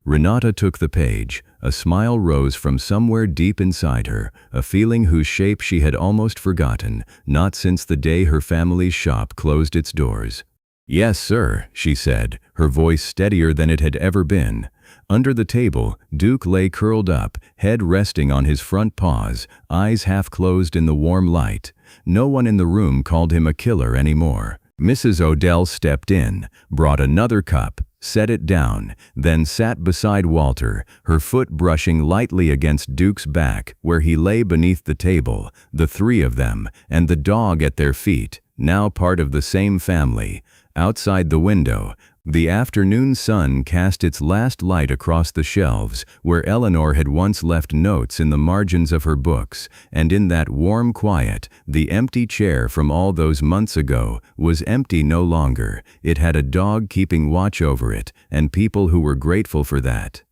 Renata took the page. A smile rose from somewhere deep inside her, a feeling whose shape she had almost forgotten, not since the day her family's shop closed its doors. "Yes, sir," she said, her voice steadier than it had ever been. Under the table, Duke lay curled up, head resting on his front paws, eyes half closed in the warm light. No one in the room called him a killer anymore. Mrs. Odell stepped in, brought another cup, set it down, then sat beside Walter, her foot brushing lightly against Duke's back where he lay beneath the table, the three of them, and the dog at their feet, now part of the same family. Outside the window, the afternoon sun cast its last light across the shelves where Eleanor had once left notes in the margins of her books, and in that warm quiet, the empty chair from all those months ago was empty no longer. It had a dog keeping watch over it, and people who were grateful for that.